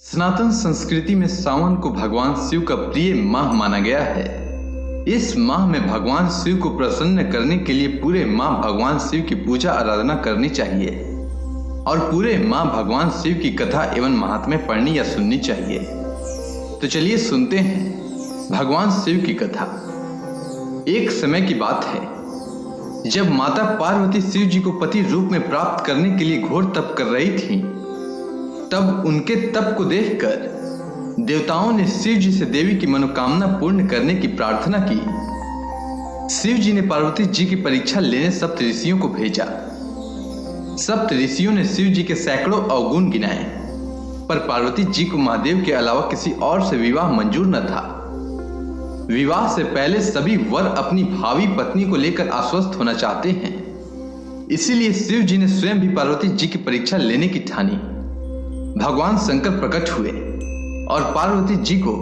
सनातन संस्कृति में सावन को भगवान शिव का प्रिय माह माना गया है। इस माह में भगवान शिव को प्रसन्न करने के लिए पूरे माह भगवान शिव की पूजा आराधना करनी चाहिए और पूरे माह भगवान शिव की कथा एवं महात्म्य पढ़नी या सुननी चाहिए। तो चलिए सुनते हैं भगवान शिव की कथा। एक समय की बात है जब माता पार्वती शिव जी को पति रूप में प्राप्त करने के लिए घोर तप कर रही थी। तब उनके तप को देखकर देवताओं ने शिव जी से देवी की मनोकामना पूर्ण करने की प्रार्थना की। शिव जी ने पार्वती जी की परीक्षा लेने सप्त ऋषियों को भेजा। सप्त ऋषियों ने शिव जी के सैकड़ों अवगुण गिनाए, पर पार्वती जी को महादेव के अलावा किसी और से विवाह मंजूर न था। विवाह से पहले सभी वर अपनी भावी पत्नी को लेकर आश्वस्त होना चाहते हैं, इसीलिए शिव जी ने स्वयं भी पार्वती जी की परीक्षा लेने की ठानी। भगवान शंकर प्रकट हुए और पार्वती जी को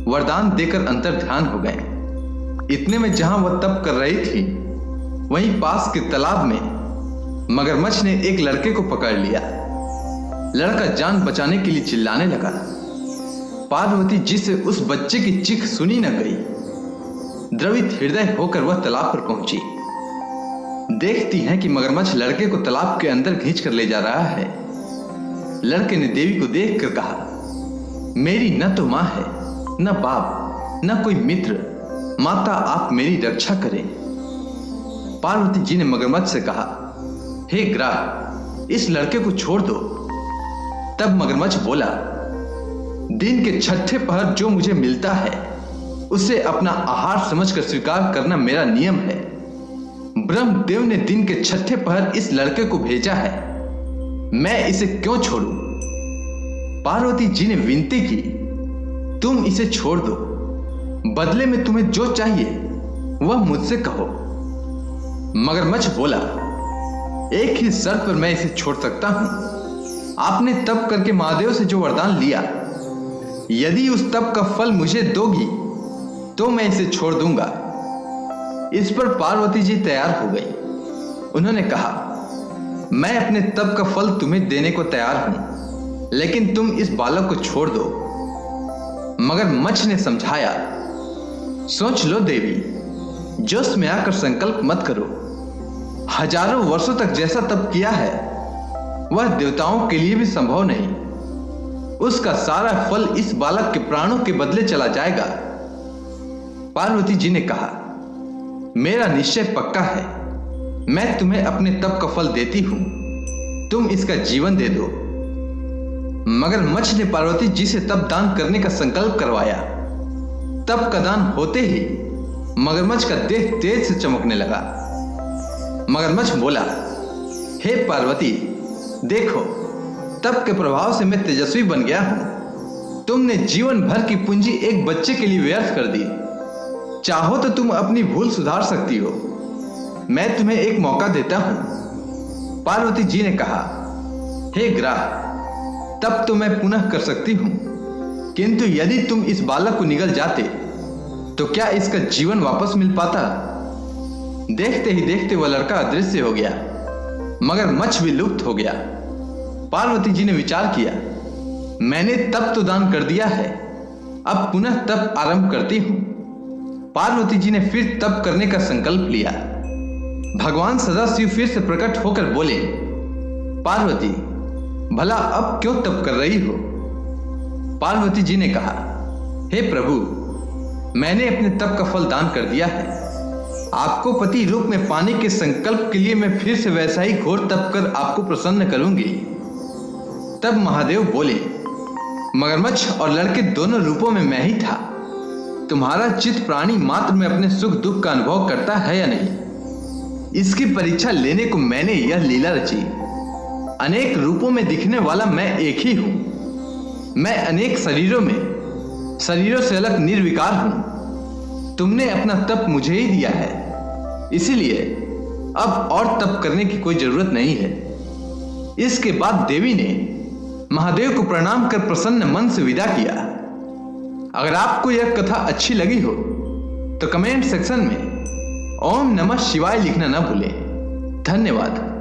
वरदान देकर अंतर ध्यान हो गए। इतने में जहां वह तप कर रही थी, वहीं पास के तालाब में मगरमच्छ ने एक लड़के को पकड़ लिया। लड़का जान बचाने के लिए चिल्लाने लगा। पार्वती जी से उस बच्चे की चीख सुनी न गई। द्रवित हृदय होकर वह तालाब पर पहुंची। देखती हैं कि मगरमच्छ लड़के को तालाब के अंदर खींच कर ले जा रहा है। लड़के ने देवी को देखकर कहा, मेरी न तो मां है, न बाप, न कोई मित्र। माता आप मेरी रक्षा करें। पार्वती जी ने मगरमच्छ से कहा, हे ग्राह, इस लड़के को छोड़ दो। तब मगरमच्छ बोला, दिन के छठे पहर जो मुझे मिलता है उसे अपना आहार समझकर स्वीकार करना मेरा नियम है। ब्रह्मदेव ने दिन के छठे पहर इस लड़के को भेजा है, मैं इसे क्यों छोड़ूं? पार्वती जी ने विनती की, तुम इसे छोड़ दो। बदले में तुम्हें जो चाहिए वह मुझसे कहो। मगरमच्छ बोला, एक ही शर्त पर मैं इसे छोड़ सकता हूं। आपने तप करके महादेव से जो वरदान लिया, यदि उस तप का फल मुझे दोगी तो मैं इसे छोड़ दूंगा। इस पर पार्वती जी तैयार हो गई। उन्होंने कहा, मैं अपने तप का फल तुम्हें देने को तैयार हूं, लेकिन तुम इस बालक को छोड़ दो। मगरमच्छ ने समझाया, सोच लो देवी, जोश में आकर संकल्प मत करो। हजारों वर्षों तक जैसा तप किया है वह देवताओं के लिए भी संभव नहीं। उसका सारा फल इस बालक के प्राणों के बदले चला जाएगा। पार्वती जी ने कहा, मेरा निश्चय पक्का है, मैं तुम्हें अपने तप का फल देती हूं, तुम इसका जीवन दे दो। मगरमच्छ ने पार्वती जी से तप दान करने का संकल्प करवाया। तप का दान होते ही मगरमच्छ का देह तेज से चमकने लगा। मगरमच्छ बोला, हे पार्वती, देखो, तप के प्रभाव से मैं तेजस्वी बन गया हूं। तुमने जीवन भर की पूंजी एक बच्चे के लिए व्यर्थ कर दी। चाहो तो तुम अपनी भूल सुधार सकती हो। मैं तुम्हें एक मौका देता हूं। पार्वती जी ने कहा, हे ग्राह, तब तो मैं पुनः कर सकती हूं, किंतु यदि तुम इस बालक को निगल जाते तो क्या इसका जीवन वापस मिल पाता? देखते ही देखते वह लड़का अदृश्य हो गया। मगरमच्छ भी लुप्त हो गया। पार्वती जी ने विचार किया, मैंने तप तो दान कर दिया है, अब पुनः तप आरंभ करती हूं। पार्वती जी ने फिर तप करने का संकल्प लिया। भगवान सदाशिव फिर से प्रकट होकर बोले, पार्वती, भला अब क्यों तप कर रही हो? पार्वती जी ने कहा, हे प्रभु, मैंने अपने तप का फल दान कर दिया है। आपको पति रूप में पाने के संकल्प के लिए मैं फिर से वैसा ही घोर तप कर आपको प्रसन्न करूंगी। तब महादेव बोले, मगरमच्छ और लड़के दोनों रूपों में मैं ही था। तुम्हारा चित्त प्राणी मात्र में अपने सुख दुख का अनुभव करता है या नहीं, इसकी परीक्षा लेने को मैंने यह लीला रची। अनेक रूपों में दिखने वाला मैं एक ही हूं। मैं अनेक शरीरों से अलग निर्विकार हूं। तुमने अपना तप मुझे ही दिया है, इसीलिए अब और तप करने की कोई जरूरत नहीं है। इसके बाद देवी ने महादेव को प्रणाम कर प्रसन्न मन से विदा किया। अगर आपको यह कथा अच्छी लगी हो तो कमेंट सेक्शन में ओम नमः शिवाय लिखना न भूलें। धन्यवाद।